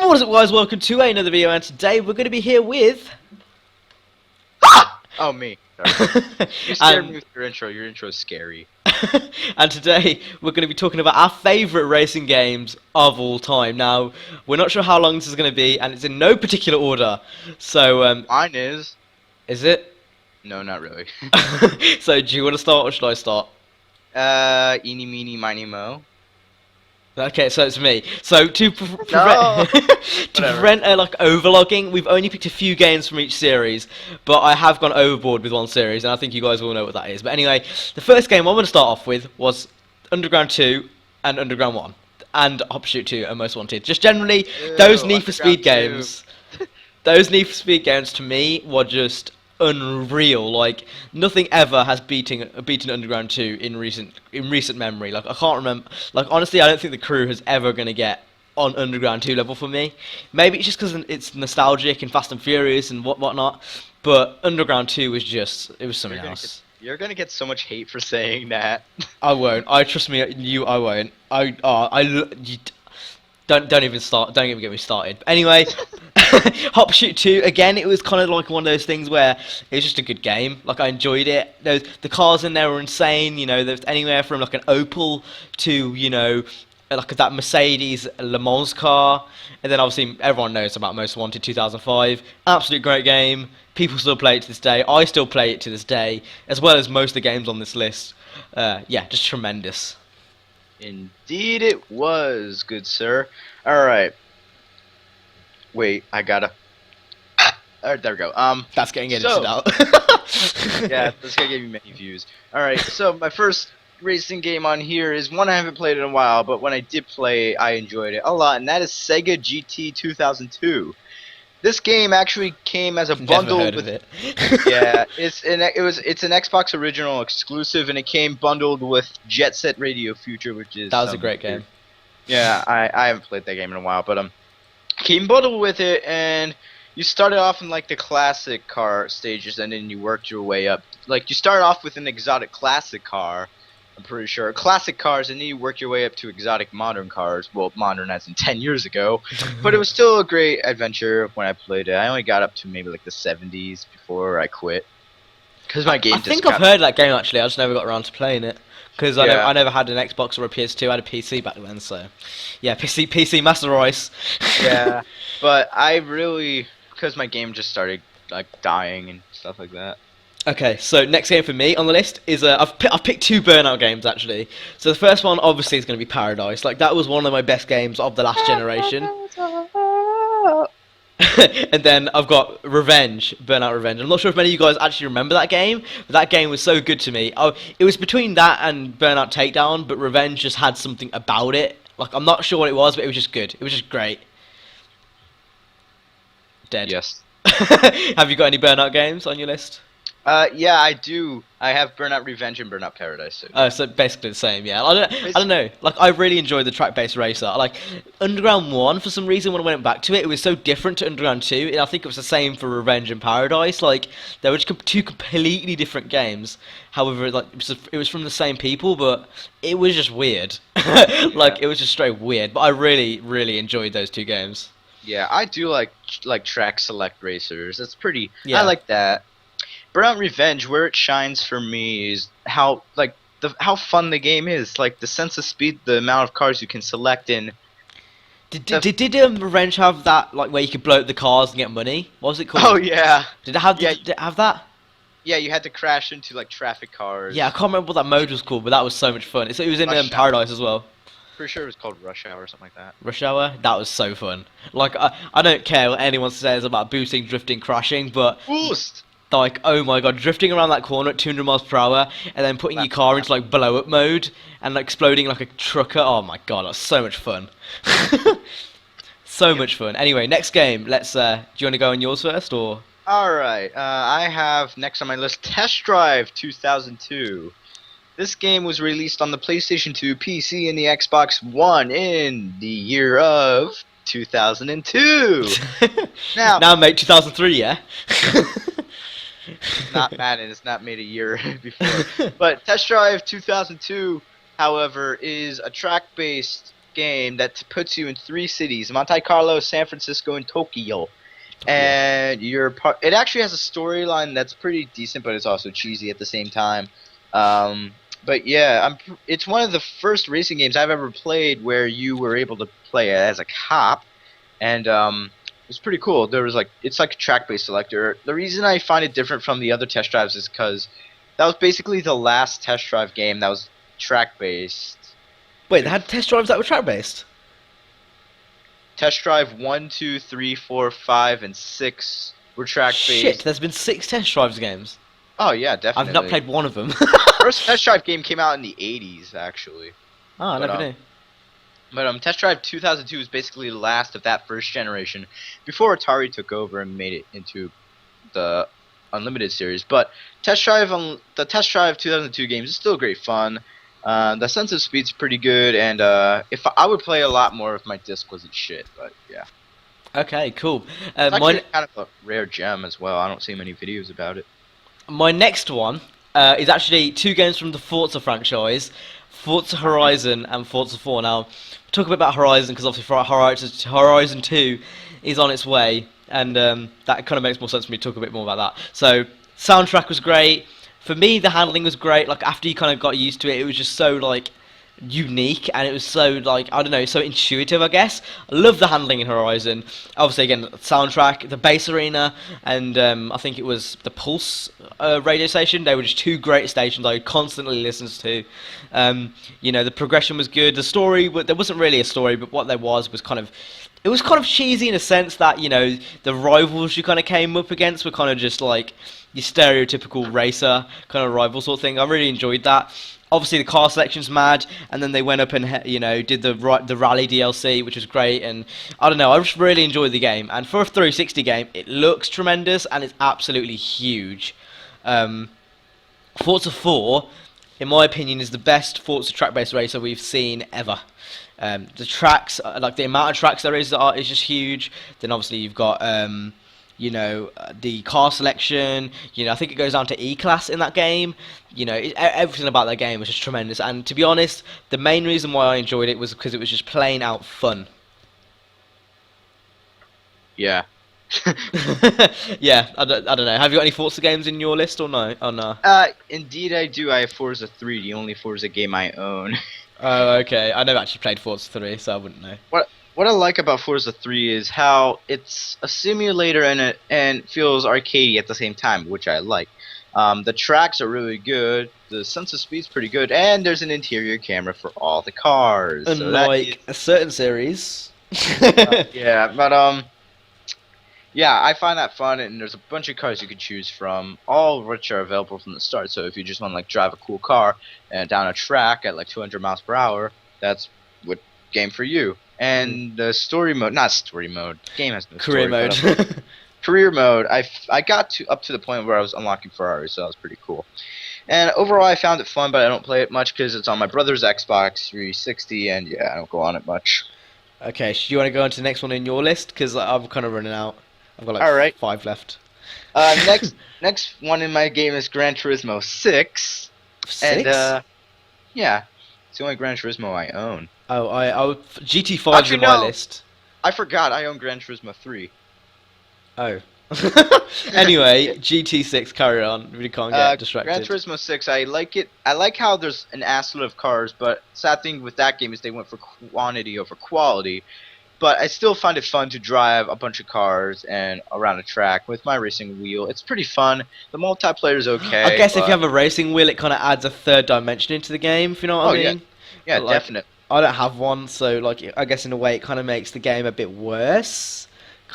What is up, guys? Welcome to another video, and today we're going to be here with... Oh, me. Sorry. You scared me with your intro. Your intro is scary. And today we're going to be talking about our favourite racing games of all time. Now, we're not sure how long this is going to be, and it's in no particular order. So, Mine is... is it? No, not really. So, do you want to start, or should I start? Eeny, meeny, miny, mo. Okay, so it's me. So to prevent No. to prevent like overlogging, we've only picked a few games from each series, but I have gone overboard with one series, and I think you guys all know what that is. But anyway, the first game I'm going to start off with was Underground 2 and Underground 1, and Hop Shoot 2 and Most Wanted. Just generally, those Need for Speed games, those Need for Speed games to me were just unreal. Like nothing ever has beaten Underground 2 in recent memory. Like I can't remember. Like honestly, I don't think the crew has ever gonna get on Underground 2 level for me. Maybe it's just because it's nostalgic and Fast and Furious and whatnot. But Underground 2 was just something else. You're gonna get so much hate for saying that. I won't. I trust me. I won't. Don't even start. Don't even get me started. But anyway, Hop Shoot 2 again. It was kind of like one of those things where it was just a good game. Like I enjoyed it. The cars in there were insane. You know, there's anywhere from like an Opel to like that Mercedes Le Mans car, and then obviously everyone knows about Most Wanted 2005. Absolute great game. People still play it to this day. I still play it to this day, as well as most of the games on this list. Yeah, just tremendous. Indeed it was, good sir. Alright. Wait, I gotta... Alright, there we go. That's getting edited out. Yeah, that's gonna give you many views. Alright, so my first racing game on here is one I haven't played in a while, but when I did play, I enjoyed it a lot, and that is Sega GT 2002. This game actually came as a bundle with it. Yeah, it's an Xbox original exclusive, and it came bundled with Jet Set Radio Future, which is that was a great game. Yeah, I haven't played that game in a while, but came bundled with it, and you started off in like the classic car stages, and then you worked your way up. Like you started off with an exotic classic car, I'm pretty sure, classic cars, and then you work your way up to exotic modern cars. Well, modern as in 10 years ago, but it was still a great adventure when I played it. I only got up to maybe like the 70s before I quit, because my game. I think I've heard that game actually. I just never got around to playing it because I never had an Xbox or a PS2. I had a PC back then, so yeah, PC Master Race. Yeah, but I really, because my game just started like dying and stuff like that. Okay, so next game for me on the list is I've picked two Burnout games actually. So the first one obviously is going to be Paradise. Like that was one of my best games of the last generation. And then I've got Burnout Revenge. I'm not sure if many of you guys actually remember that game, but that game was so good to me. It was between that and Burnout Takedown, but Revenge just had something about it. Like I'm not sure what it was, but it was just good. It was just great. Dead. Yes. Have you got any Burnout games on your list? Yeah, I do. I have Burnout Revenge and Burnout Paradise. So. Oh, so basically the same, yeah. I don't know. Like, I really enjoyed the track-based racer. Like, Underground 1, for some reason, when I went back to it, it was so different to Underground 2, and I think it was the same for Revenge and Paradise. Like, they were just two completely different games. However, like, it was from the same people, but it was just weird. Like, it was just straight weird. But I really, really enjoyed those two games. Yeah, I do like track select racers. That's pretty. Yeah. I like that. Burnout Revenge, where it shines for me is how fun the game is. Like the sense of speed, the amount of cars you can select in. Did Revenge have that, like, where you could blow up the cars and get money? What was it called? Oh yeah. Did it have that? Yeah, you had to crash into like traffic cars. Yeah, I can't remember what that mode was called, but that was so much fun. It was in Paradise as well. Pretty sure it was called Rush Hour or something like that. Rush Hour? That was so fun. Like, I don't care what anyone says about boosting, drifting, crashing, but... Boost! Like, oh my god, drifting around that corner at 200 miles per hour, and then putting your car into, like, blow-up mode, and like, exploding like a trucker. Oh my god, that's so much fun. So much fun. Anyway, next game. Let's, do you want to go on yours first, or...? Alright, I have next on my list Test Drive 2002. This game was released on the PlayStation 2, PC, and the Xbox One in the year of 2002. Now, mate, 2003, yeah? Not Madden, it's not made a year before. But Test Drive 2002, however, is a track-based game that puts you in 3 cities: Monte Carlo, San Francisco, and Tokyo. And it actually has a storyline that's pretty decent, but it's also cheesy at the same time. But yeah, it's one of the first racing games I've ever played where you were able to play as a cop, and it's pretty cool. It's like a track-based selector. The reason I find it different from the other test drives is because that was basically the last test drive game that was track-based. Wait, they had test drives that were track-based? Test drive 1, 2, 3, 4, 5, and 6 were track-based. Shit, there's been 6 test drives games. Oh yeah, definitely. I've not played one of them. First test drive game came out in the 80s, actually. Oh, I never knew. But Test Drive 2002 is basically the last of that first generation, before Atari took over and made it into the Unlimited series. But the Test Drive 2002 games is still great fun. The sense of speed's pretty good, and if I would play a lot more if my disc wasn't shit. But yeah. Okay, cool. It's actually kind of a rare gem as well. I don't see many videos about it. My next one is actually 2 games from the Forza franchise, Forza Horizon and Forza 4. Now, talk a bit about Horizon, because obviously Horizon 2 is on its way, and that kind of makes more sense for me to talk a bit more about that. So, soundtrack was great. For me, the handling was great. Like, after you kind of got used to it, it was just so, like, unique, and it was so, like, I don't know, so intuitive, I guess. I love the handling in Horizon. Obviously, again, the soundtrack, the bass arena, and I think it was the Pulse radio station. They were just 2 great stations I constantly listened to. You know, the progression was good. The story, there wasn't really a story, but what there was kind of, it was kind of cheesy in a sense that, you know, the rivals you kind of came up against were kind of just like your stereotypical racer kind of rival sort of thing. I really enjoyed that. Obviously, the car selection's mad, and then they went up and, you know, did the rally DLC, which was great, and I don't know, I just really enjoyed the game. And for a 360 game, it looks tremendous, and it's absolutely huge. Forza 4, in my opinion, is the best Forza track-based racer we've seen ever. The tracks, like the amount of tracks there is just huge. Then obviously you've got you know, the car selection. You know, I think it goes down to E-Class in that game. You know, everything about that game was just tremendous. And to be honest, the main reason why I enjoyed it was because it was just plain out fun. Yeah. Yeah, I don't know. Have you got any Forza games in your list or no? Oh no. Indeed I do. I have Forza 3, the only Forza game I own. Oh, okay. I never actually played Forza 3, so I wouldn't know. What I like about Forza 3 is how it's a simulator and feels arcadey at the same time, which I like. The tracks are really good, the sense of speed's pretty good, and there's an interior camera for all the cars. Unlike a certain series. Yeah, but yeah, I find that fun, and there's a bunch of cars you can choose from, all of which are available from the start. So if you just want to like drive a cool car down a track at like 200 miles per hour, that's what game for you. And the story mode, not story mode, the game has no career story mode. Career mode, I got up to the point where I was unlocking Ferraris, so that was pretty cool. And overall, I found it fun, but I don't play it much because it's on my brother's Xbox 360, and yeah, I don't go on it much. Okay, so do you want to go on to the next one in your list? Because I'm kind of running out. I've got like 5 left. Next one in my game is Gran Turismo 6. 6? And yeah, it's the only Gran Turismo I own. Oh, GT5's in my list. I forgot, I own Gran Turismo 3. Oh. Anyway, GT6, carry on. Really can't get distracted. Gran Turismo 6, I like it. I like how there's an assload of cars, but sad thing with that game is they went for quantity over quality. But I still find it fun to drive a bunch of cars and around a track with my racing wheel. It's pretty fun. The multiplayer is okay. I guess if you have a racing wheel, it kind of adds a third dimension into the game, if you know what I mean. Yeah, like, definitely. I don't have one, so like I guess in a way it kind of makes the game a bit worse,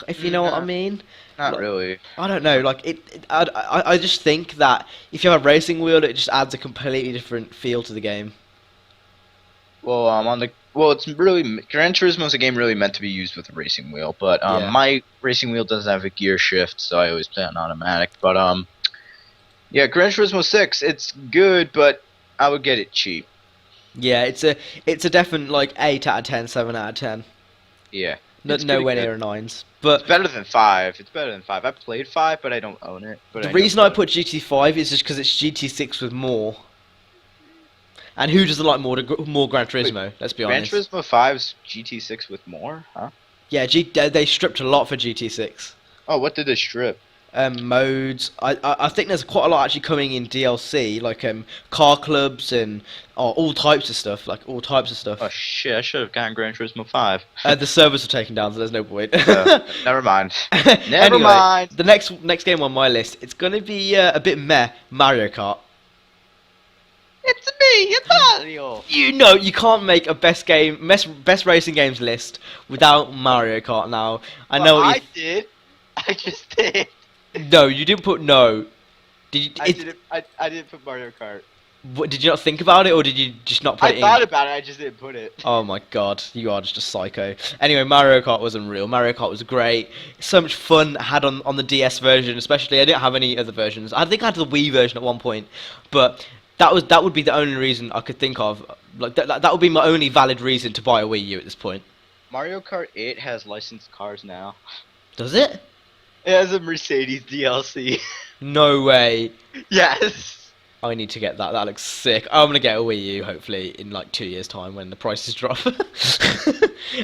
if you know what I mean. Not really. I don't know. Like I just think that if you have a racing wheel, it just adds a completely different feel to the game. Well, it's really Gran Turismo is a game really meant to be used with a racing wheel, but my racing wheel doesn't have a gear shift, so I always play on automatic. But yeah, Gran Turismo 6, it's good, but I would get it cheap. Yeah, it's a definite like 8 out of 10, 7 out of 10. Yeah. Nowhere near a 9s. But it's better than 5. It's better than 5. I played 5, but I don't own it. But the reason I put GT5 is just because it's GT6 with more. And who doesn't like more Gran Turismo? Let's be Gran honest. Turismo 5's GT6 with more, huh? Yeah, they stripped a lot for GT6. Oh, what did they strip? Modes. I think there's quite a lot actually coming in DLC, like car clubs and all types of stuff, like all types of stuff. Oh shit, I should have gotten Gran Turismo 5. The servers are taken down, so there's no point. Never mind. Never Anyway, mind. the next game on my list, it's gonna be a bit meh. Mario Kart. It's me, it's Mario. You know you can't make a best racing games list without Mario Kart. Now I know Well, what I did. I just did. No, you didn't put no. Did you? I didn't put Mario Kart. What, did you not think about it, or did you just not put it I in? thought about it, I just didn't put it. Oh my god, you are just a psycho. Anyway, Mario Kart was unreal. Mario Kart was great. So much fun I had on the DS version, especially. I didn't have any other versions. I think I had the Wii version at one point, but that would be the only reason I could think of. Like that would be my only valid reason to buy a Wii U at this point. Mario Kart 8 has licensed cars now. Does it? It has a Mercedes DLC. No way. Yes. I need to get that. That looks sick. I'm gonna get a Wii U hopefully in like 2 years' time when the prices drop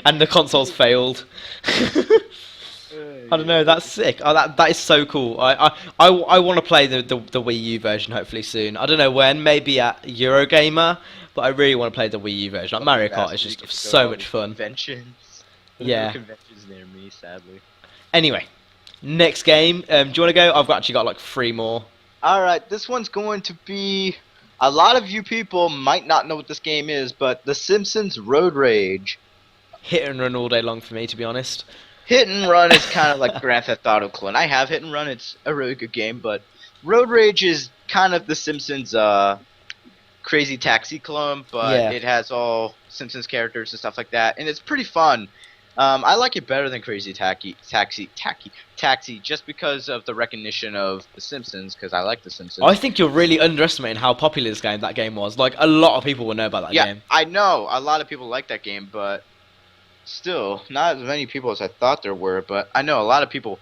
and the console's failed. I don't know. That's sick. Oh, that is so cool. I want to play the Wii U version hopefully soon. I don't know when. Maybe at Eurogamer. But I really want to play the Wii U version. Like Mario Kart is just so much fun. Conventions. Yeah. Conventions near me, sadly. Anyway, next game. Do you want to go? I've actually got like 3 more. Alright, this one's going to be... A lot of you people might not know what this game is, but The Simpsons Road Rage. Hit and run all day long for me, to be honest. Hit and Run is kind of like Grand Theft Auto clone. I have Hit and Run, it's a really good game, but Road Rage is kind of The Simpsons Crazy Taxi clone, but it has all Simpsons characters and stuff like that, and it's pretty fun. I like it better than Crazy Taxi, just because of the recognition of The Simpsons, because I like The Simpsons. I think you're really underestimating how popular that game was. Like, a lot of people will know about that game. Yeah, I know. A lot of people like that game, but still, not as many people as I thought there were, but I know a lot of people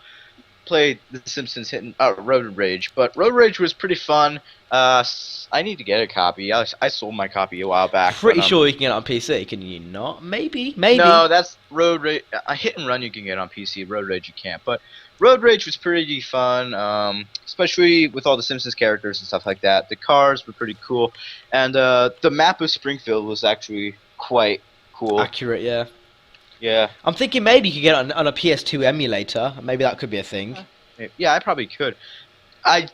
played The Simpsons Road Rage, but Road Rage was pretty fun. I need to get a copy. I sold my copy a while back. Pretty sure you can get it on PC, can you not? Maybe. No, that's Road Rage. Hit and Run you can get on PC. Road Rage you can't. But Road Rage was pretty fun, especially with all the Simpsons characters and stuff like that. The cars were pretty cool, and the map of Springfield was actually quite cool. Accurate, yeah. Yeah. I'm thinking maybe you could get it on a PS2 emulator. Maybe that could be a thing. Yeah, I probably could. I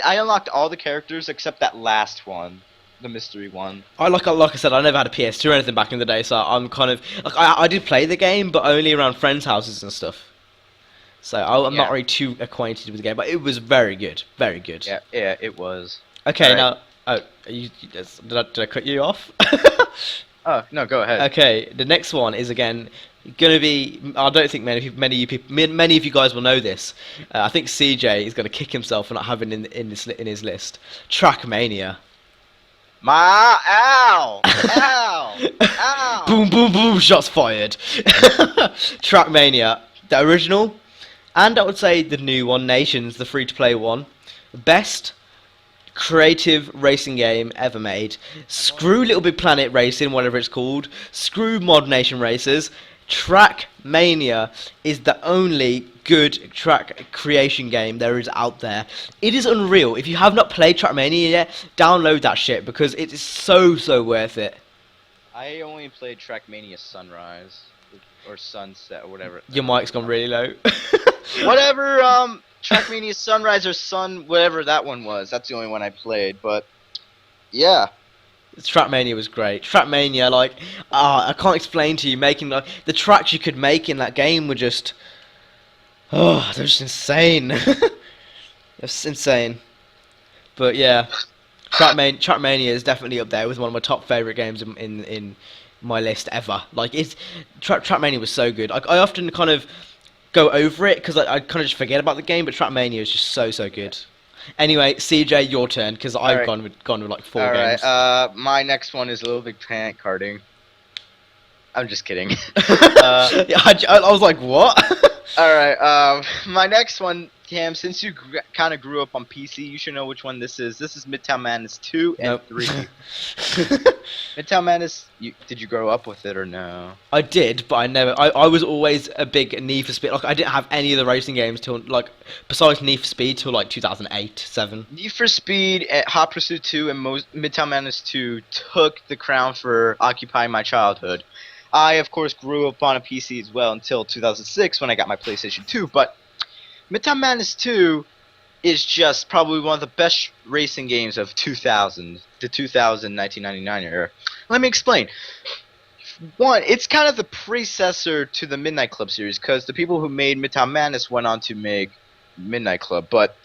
unlocked all the characters except that last one, the mystery one. Like I said, I never had a PS2 or anything back in the day, so I'm kind of like I did play the game, but only around friends' houses and stuff. So I'm not really too acquainted with the game, but it was very good, very good. Yeah, it was. Okay, now, did I cut you off? Oh no, go ahead. Okay, the next one is again gonna be. I don't think many of you guys will know this. I think CJ is gonna kick himself for not having in his list. Trackmania. Ow! Ow! Ow! Boom, boom, boom! Shots fired. Trackmania, the original, and I would say the new one, Nations, the free-to-play one, best creative racing game ever made. Screw Little Big Planet Racing, whatever it's called. Screw Mod Nation Racers. Trackmania is the only good track creation game there is out there. It is unreal. If you have not played Trackmania yet, download that shit because it is so worth it. I only played Trackmania Sunrise or Sunset or whatever. Your mic's gone really low. Whatever, Trackmania Sunrise or Sun, whatever that one was. That's the only one I played, but yeah. Trackmania was great. Trackmania, like, I can't explain to you, making the tracks you could make in that game were just, they're just insane. It's insane. But yeah, Trackmania is definitely up there with one of my top favorite games in my list ever. Like, Trackmania was so good. I often kind of go over it because I kind of just forget about the game, but Trackmania is just so good. Anyway, CJ, your turn because I've gone with like 4 games. Alright, my next one is Little Big Planet karting. I'm just kidding. I was like, what? Alright, my next one, Cam, since you kind of grew up on PC, you should know which one this is. This is Midtown Madness 2 and Nope. 3. Midtown Madness, did you grow up with it or no? I did, but I never. I was always a big Need for Speed. Like I didn't have any of the racing games till like besides Need for Speed till like 2008, 7. Need for Speed, Hot Pursuit 2, and Midtown Madness 2 took the crown for occupying my childhood. I, of course, grew up on a PC as well until 2006 when I got my PlayStation 2, but Midtown Madness 2 is just probably one of the best racing games of 2000, the 1999 era. Let me explain. One, it's kind of the predecessor to the Midnight Club series, because the people who made Midtown Madness went on to make Midnight Club, but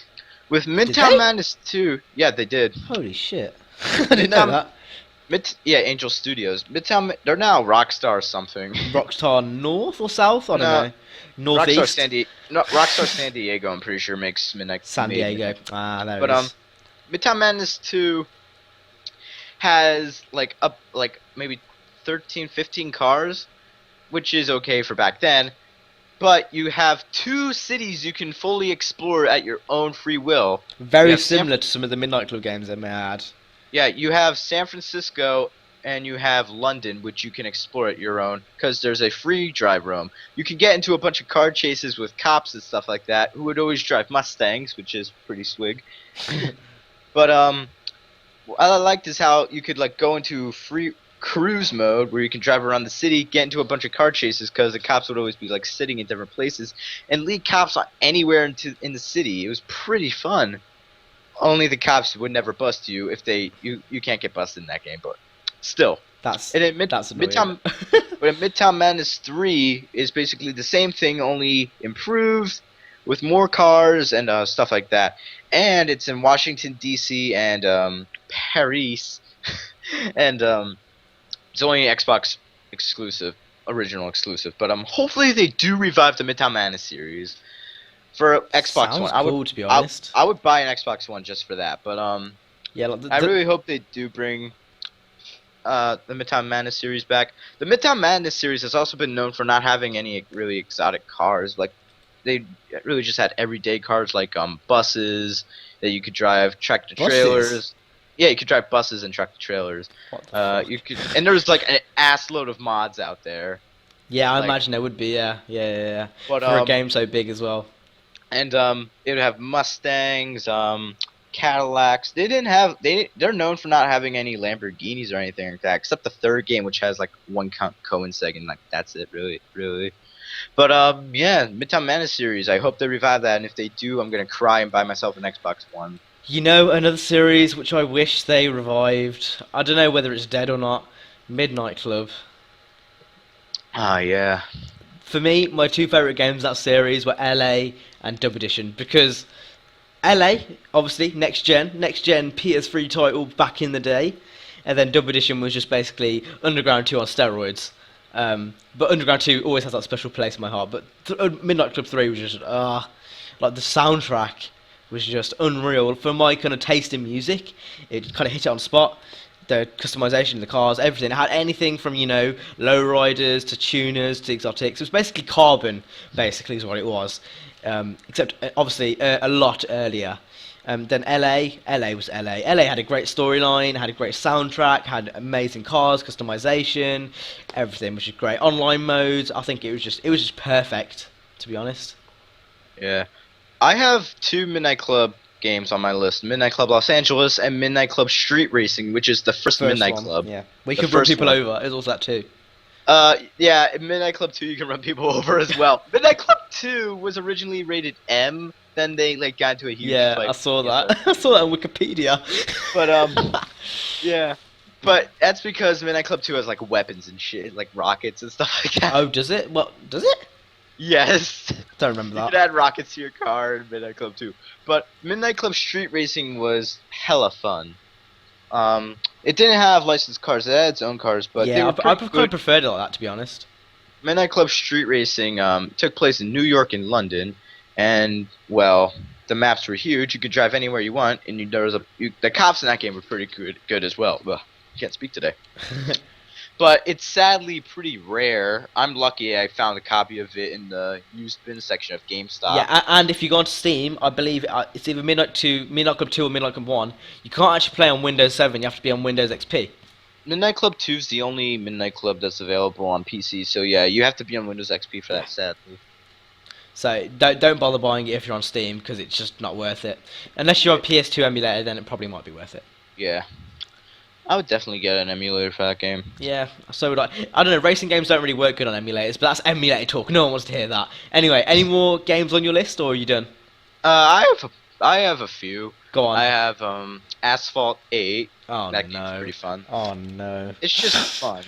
with Midtown Madness 2, yeah, they did. Holy shit! I didn't know that. Yeah, Angel Studios. Midtown, they're now Rockstar something. Rockstar North or South? I don't know. Northeast. Rockstar San Diego, I'm pretty sure makes Midnight. San Diego. There but it is. Midtown Madness 2 has like maybe 13, 15 cars, which is okay for back then. But you have 2 cities you can fully explore at your own free will. Very similar to some of the Midnight Club games, I may add. Yeah, you have San Francisco and you have London, which you can explore at your own, because there's a free drive roam. You can get into a bunch of car chases with cops and stuff like that, who would always drive Mustangs, which is pretty swig. But what I liked is how you could like go into free cruise mode, where you can drive around the city, get into a bunch of car chases, because the cops would always be like sitting in different places, and lead cops on anywhere in the city. It was pretty fun. Only the cops would never bust you if you can't get busted in that game, but still. That's annoying. Midtown, but in Midtown Madness 3 is basically the same thing, only improved with more cars and stuff like that. And it's in Washington D.C. and Paris, and it's only Xbox original exclusive. But hopefully they do revive the Midtown Madness series. For Xbox Sounds One, cool, to be honest. I would buy an Xbox One just for that. But yeah, like I really hope they do bring the Midtown Madness series back. The Midtown Madness series has also been known for not having any really exotic cars. Like they really just had everyday cars, like buses that you could drive, tractor trailers. Yeah, you could drive buses and tractor trailers. You could, and there's like an ass load of mods out there. Yeah, I imagine there would be. Yeah. But, for a game so big as well. And it would have Mustangs, Cadillacs. They're known for not having any Lamborghinis or anything like that, except the third game, which has like one Cohen segment. Like that's it, really. But yeah, Midtown Madness series. I hope they revive that, and if they do, I'm gonna cry and buy myself an Xbox One. You know, another series which I wish they revived. I don't know whether it's dead or not. Midnight Club. Ah, yeah. For me, my 2 favourite games of that series were LA and Dub Edition, because LA, obviously, next gen PS3 title back in the day, and then Dub Edition was just basically Underground 2 on steroids. But Underground 2 always has that special place in my heart. But Midnight Club 3 was just like the soundtrack was just unreal for my kind of taste in music. It kind of hit it on the spot. The customization, the cars, everything. It had anything from, you know, lowriders to tuners to exotics. It was basically Carbon, basically, is what it was. Except, obviously, a lot earlier. Then LA was LA. LA had a great storyline, had a great soundtrack, had amazing cars, customization, everything, which is great. Online modes, I think it was just perfect, to be honest. Yeah. I have 2 Midnight Club games on my list: Midnight Club Los Angeles and Midnight Club Street Racing, which is the first Midnight Club. Yeah, we could run people over. There's also that too. Yeah, in Midnight Club 2 you can run people over as well. Midnight Club 2 was originally rated M, then they like got into a huge I saw that. I saw that on Wikipedia. But yeah. But that's because Midnight Club 2 has like weapons and shit, like rockets and stuff like that. Oh, does it? What, does it? Yes. Don't remember that. You could add rockets to your car in Midnight Club 2. But Midnight Club Street Racing was hella fun. It didn't have licensed cars; it had its own cars, but yeah, I kind of preferred it like that, to be honest. Midnight Club Street Racing took place in New York and London, and well, the maps were huge. You could drive anywhere you want, and the cops in that game were pretty good as well. Ugh, can't speak today. but it's sadly pretty rare. I'm lucky I found a copy of it in the used bin section of GameStop. Yeah, and if you go onto Steam, I believe it's either Midnight Club 2 or Midnight Club 1. You can't actually play on Windows 7. You have to be on Windows XP. Midnight Club 2 is the only Midnight Club that's available on PC, so yeah, you have to be on Windows XP for that, sadly. So don't bother buying it if you're on Steam because it's just not worth it. Unless you're a PS2 emulator, then it probably might be worth it. Yeah. I would definitely get an emulator for that game. Yeah, so would I. I don't know, racing games don't really work good on emulators, but that's emulator talk. No one wants to hear that. Anyway, any more games on your list, or are you done? I have a few. Go on. I have Asphalt 8. Oh That no. game's pretty fun. Oh no. It's just fun.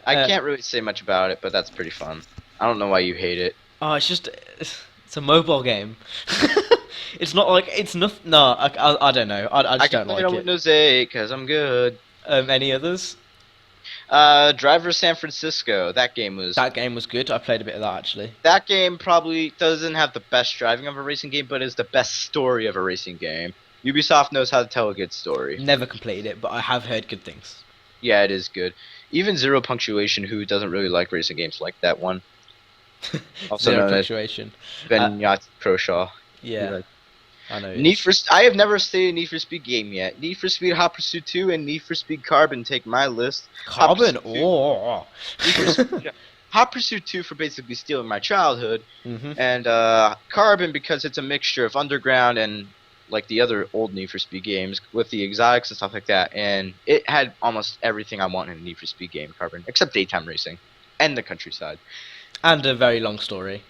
I can't really say much about it, but that's pretty fun. I don't know why you hate it. Oh, it's a mobile game. It's not like it's nothing. No, I don't know. I just can don't play like it on it. Windows 8 because I'm good. Any others? Driver San Francisco. That game was. That game was good. I played a bit of that actually. That game probably doesn't have the best driving of a racing game, but is the best story of a racing game. Ubisoft knows how to tell a good story. Never completed it, but I have heard good things. Yeah, it is good. Even Zero Punctuation, who doesn't really like racing games, like that one. Also Zero known as punctuation. Ben Yacht Croshaw. Yeah, I know. I have never stayed a Need for Speed game yet. Need for Speed Hot Pursuit 2 and Need for Speed Carbon take my list. Carbon. Hot Pursuit 2 for basically stealing my childhood, Mhm. and Carbon because it's a mixture of underground and like the other old Need for Speed games with the exotics and stuff like that. And it had almost everything I want in a Need for Speed game, Carbon, except daytime racing and the countryside. And a very long story.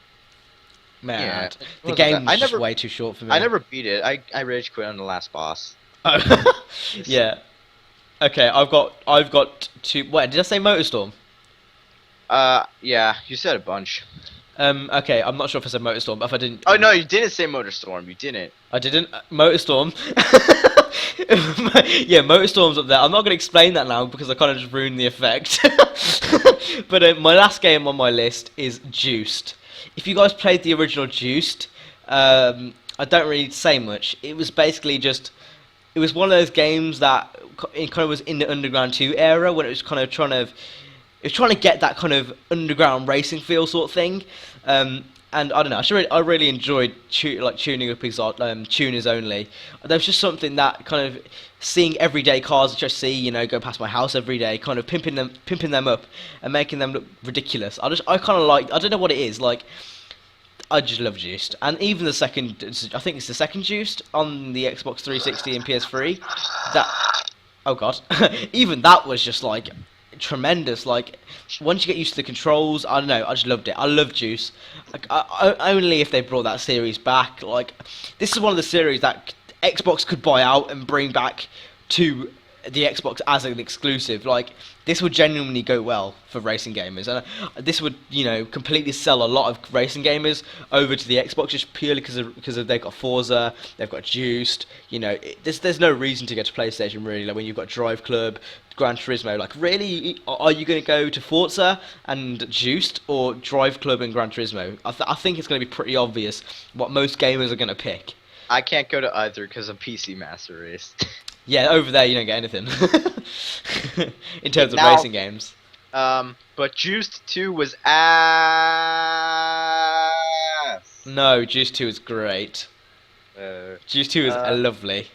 Man, Yeah, the game was I just never- way too short for me. I never beat it. I rage quit on the last boss. Oh. Yeah. Okay, I've got two. What did I say? MotorStorm. Yeah, you said a bunch. Okay, I'm not sure if I said MotorStorm, but if I didn't. Oh no, you didn't say MotorStorm. You didn't. I didn't. MotorStorm. Yeah, MotorStorm's up there. I'm not going to explain that now because I kind of just ruined the effect. But my last game on my list is Juiced. If you guys played the original Juiced, I don't really say much. It was basically just. It was one of those games that it kind of was in the Underground 2 era when it was kind of trying to get that kind of underground racing feel sort of thing. And I don't know, I really enjoyed tuning up his tuners only. There was just something that kind of seeing everyday cars which I see, go past my house every day, kind of pimping them up and making them look ridiculous. I kind of like, I don't know what it is, like, I just love Juiced. And even the second, I think it's the second Juiced on the Xbox 360 and PS3, oh god, even that was just like tremendous. Like once you get used to the controls, I don't know, I just loved it. I love Juice. Like, only if they brought that series back. Like this is one of the series that Xbox could buy out and bring back to the Xbox as an exclusive. Like this would genuinely go well for racing gamers, and this would completely sell a lot of racing gamers over to the Xbox just purely because they've got Forza, they've got Juiced. There's no reason to go to PlayStation really. Like when you've got Drive Club, Gran Turismo. Like really, are you going to go to Forza and Juiced or Drive Club and Gran Turismo? I think it's going to be pretty obvious what most gamers are going to pick. I can't go to either because I'm PC Master Race. Yeah, over there you don't get anything in terms of Now, racing games. But Juiced 2 was ass. No, Juice 2 is great. Juice 2 is lovely.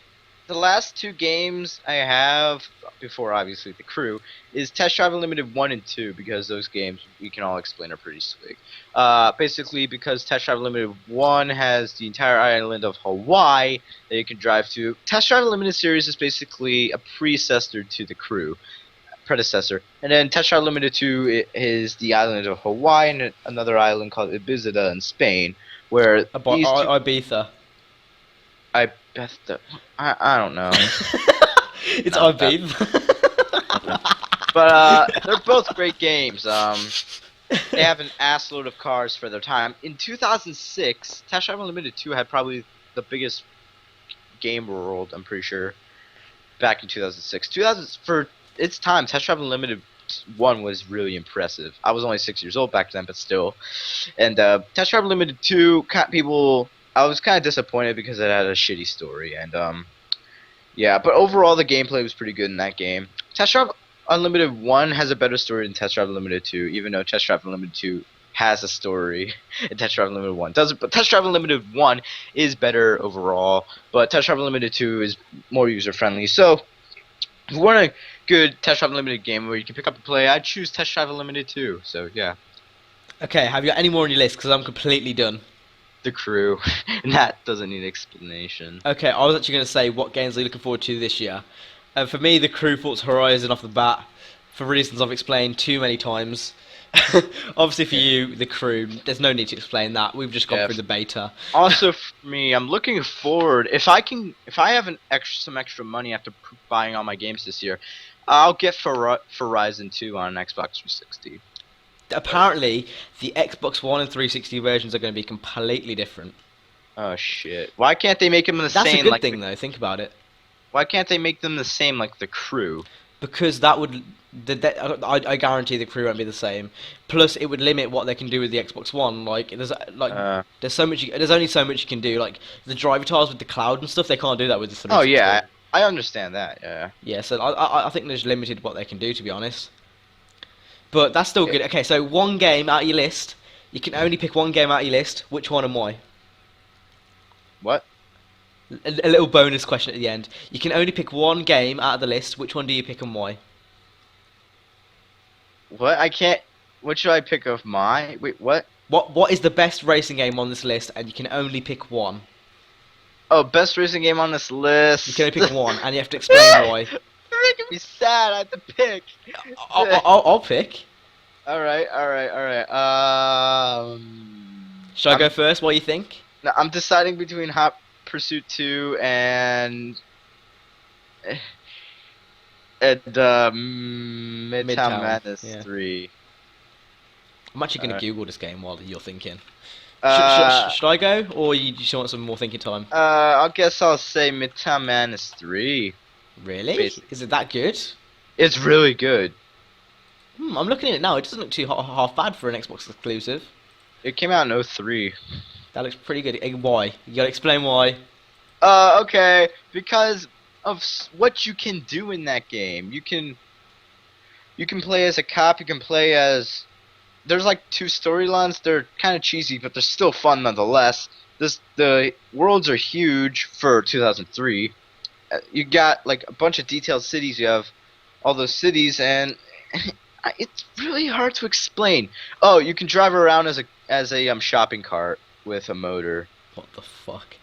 The last two games I have, before obviously the crew, is Test Drive Unlimited 1 and 2, because those games, we can all explain, are pretty slick. Basically, because Test Drive Unlimited 1 has the entire island of Hawaii that you can drive to. Test Drive Unlimited series is basically a predecessor to the crew. And then Test Drive Unlimited 2 is the island of Hawaii and another island called Ibiza in Spain, where Ibiza. I don't know. It's Ibiza. But they're both great games. They have an assload of cars for their time. In 2006, Test Drive Unlimited 2 had probably the biggest game world, I'm pretty sure, back in 2006. For its time, Test Drive Unlimited 1 was really impressive. I was only 6 years old back then, but still. And Test Drive Unlimited 2, I was kind of disappointed because it had a shitty story. And yeah, but overall the gameplay was pretty good in that game. Test Drive Unlimited 1 has a better story than Test Drive Unlimited 2, even though Test Drive Unlimited 2 has a story and Test Drive Unlimited 1 doesn't. But Test Drive Unlimited 1 is better overall, but Test Drive Unlimited 2 is more user-friendly. So, if you want a good Test Drive Unlimited game where you can pick up and play, I'd choose Test Drive Unlimited 2. So, yeah. Okay, have you got any more on your list? Because I'm completely done. The Crew. And that doesn't need explanation. Okay, I was actually going to say what games are you looking forward to this year. For me, The Crew, Forza Horizon off the bat, for reasons I've explained too many times. Obviously for you, The Crew, there's no need to explain that. We've just gone through the beta. Also for me, I'm looking forward. If I have some extra money after buying all my games this year, I'll get Horizon 2 on Xbox 360. Apparently, the Xbox One and 360 versions are going to be completely different. Oh shit! Why can't they make them the same? That's a good thing, though. Think about it. Why can't they make them the same like The Crew? Because that would, I guarantee The Crew won't be the same. Plus, it would limit what they can do with the Xbox One. Like, there's so much. There's only so much you can do. Like the driver tiles with the cloud and stuff, they can't do that with the 360. Oh yeah, I understand that. Yeah. Yeah, so I think there's limited what they can do, to be honest. But that's still good. Okay, so one game out of your list. You can only pick one game out of your list. Which one and why? What? A little bonus question at the end. You can only pick one game out of the list. Which one do you pick and why? What? I can't. What should I pick of my? Wait, what? What is the best racing game on this list? And you can only pick one. Oh, best racing game on this list. You can only pick one, and you have to explain why. You're making me sad. I have to pick. I'll pick. All right. Should I go first? What do you think? No, I'm deciding between Hot Pursuit 2 and Midtown Madness 3. I'm actually going to Google this game while you're thinking. Should I go, or you just want some more thinking time? I guess I'll say Midtown Madness 3. Really? Basically. Is it that good? It's really good. I'm looking at it now. It doesn't look too half bad for an Xbox exclusive. It came out in 03. That looks pretty good. Why? You gotta explain why. Okay. Because of what you can do in that game. You can play as a cop. You can play as... There's like 2 storylines. They're kind of cheesy, but they're still fun nonetheless. The worlds are huge for 2003. You got like a bunch of detailed cities. You have all those cities, and it's really hard to explain. Oh, you can drive around as a shopping cart with a motor. What the fuck?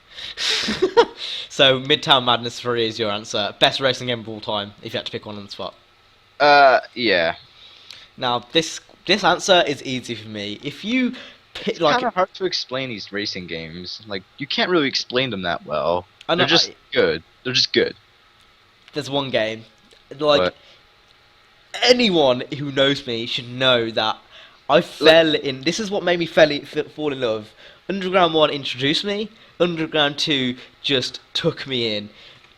So Midtown Madness 3 is your answer. Best racing game of all time, if you had to pick one on the spot. Yeah. Now this answer is easy for me. If you pick, it's kind of hard to explain these racing games. Like you can't really explain them that well. They're just good. They're just good. There's one game, like what? Anyone who knows me should know that I fell in. This is what made me fall in love. Underground 1 introduced me. Underground 2 just took me in.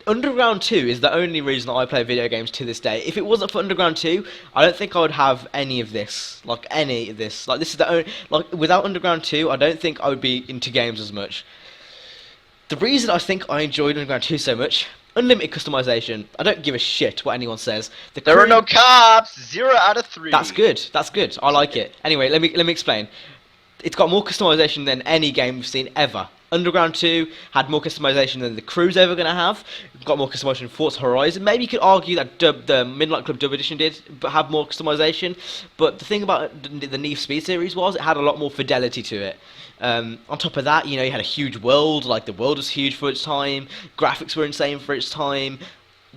Underground 2 is the only reason I play video games to this day. If it wasn't for Underground 2, I don't think I would have any of this. Like, any of this. Like, this is the only... Like, without Underground 2, I don't think I would be into games as much. The reason I think I enjoyed Underground 2 so much... Unlimited customization. I don't give a shit what anyone says. There are no cops! 0 out of 3. That's good. That's good. I like it. Anyway, let me explain. It's got more customization than any game we've seen ever. Underground 2 had more customization than The Crew's ever going to have. Got more customization than Forza Horizon. Maybe you could argue that the Midnight Club Dub Edition did, but have more customization. But the thing about the Need for Speed series was it had a lot more fidelity to it. On top of that, you know, you had a huge world. Like, the world was huge for its time. Graphics were insane for its time.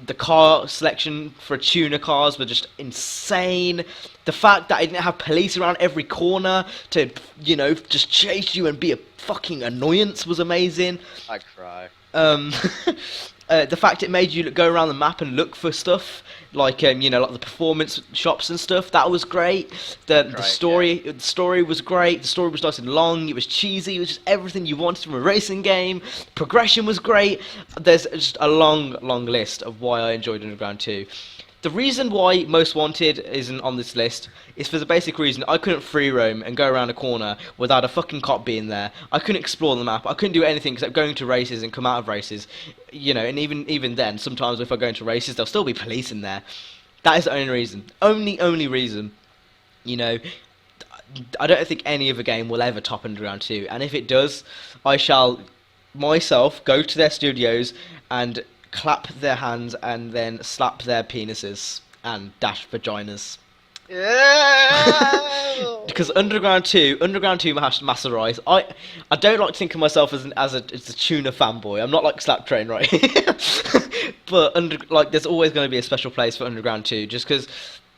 The car selection for tuner cars were just insane. The fact that it didn't have police around every corner to, you know, just chase you and be a fucking annoyance was amazing. I cry. The fact it made you go around the map and look for stuff, like you know, like the performance shops and stuff, that was great. The story was great. The story was nice and long. It was cheesy. It was just everything you wanted from a racing game. Progression was great. There's just a long list of why I enjoyed Underground 2. The reason why Most Wanted isn't on this list is for the basic reason I couldn't free roam and go around a corner without a fucking cop being there. I couldn't explore the map. I couldn't do anything except going to races and come out of races. You know, and even then, sometimes if I go into races, there'll still be police in there. That is the only reason. Only reason. You know, I don't think any other game will ever top Underground 2, and if it does, I shall myself go to their studios and clap their hands and then slap their penises and dash vaginas. Yeah. Because Underground 2 Master Race, I don't like to think of myself as a tuna fanboy. I'm not like Slap Train, right? But there's always going to be a special place for Underground 2, just because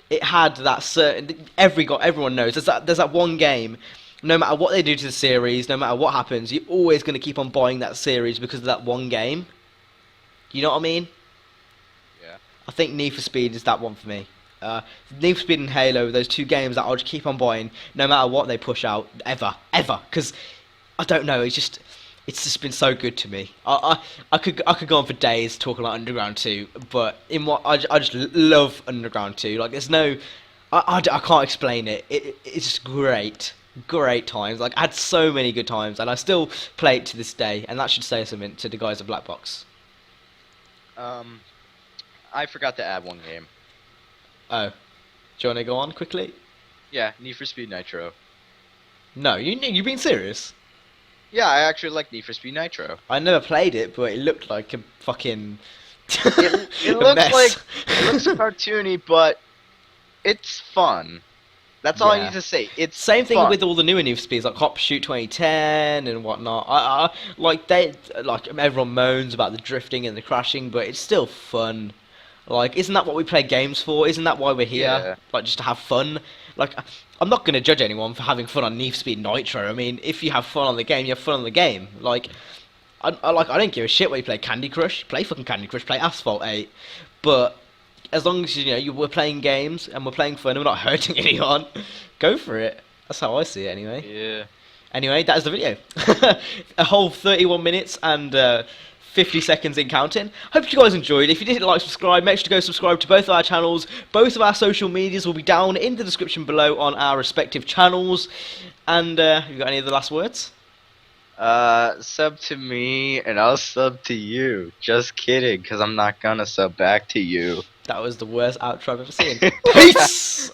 it had that certain everyone knows there's that one game. No matter what they do to the series, no matter what happens, you're always going to keep on buying that series because of that one game. You know what I mean? Yeah. I think Need for Speed is that one for me. Need for Speed and Halo, those two games that I'll just keep on buying no matter what they push out, ever. Because I don't know, it's just been so good to me. I could go on for days talking about Underground 2, but I just love Underground 2. Like there's no, I can't explain it. It's just great times. Like I had so many good times, and I still play it to this day, and that should say something to the guys at Black Box. I forgot to add one game. Oh, do you want to go on quickly? Yeah, Need for Speed Nitro. No, you being serious? Yeah, I actually like Need for Speed Nitro. I never played it, but it looked like a fucking It a looks mess. like it looks cartoony, but it's fun. That's all I Yeah. need to say. It's Same thing fun. with all the newer Need for Speeds, like Hop Shoot 2010 and whatnot. I like everyone moans about the drifting and the crashing, but it's still fun. Like, isn't that what we play games for? Isn't that why we're here? Yeah. Like, just to have fun. Like, I'm not going to judge anyone for having fun on Need for Speed Nitro. I mean, if you have fun on the game, you have fun on the game. Like, I don't give a shit when you play Candy Crush. Play fucking Candy Crush. Play Asphalt 8. But as long as we're playing games and we're playing fun and we're not hurting anyone, go for it. That's how I see it, anyway. Yeah. Anyway, that is the video. A whole 31 minutes and 50 seconds in counting. Hope you guys enjoyed. If you didn't like, subscribe, make sure to go subscribe to both of our channels. Both of our social medias will be down in the description below on our respective channels. And you got any other last words? Sub to me and I'll sub to you. Just kidding, because I'm not gonna sub back to you. That was the worst outro I've ever seen. Peace!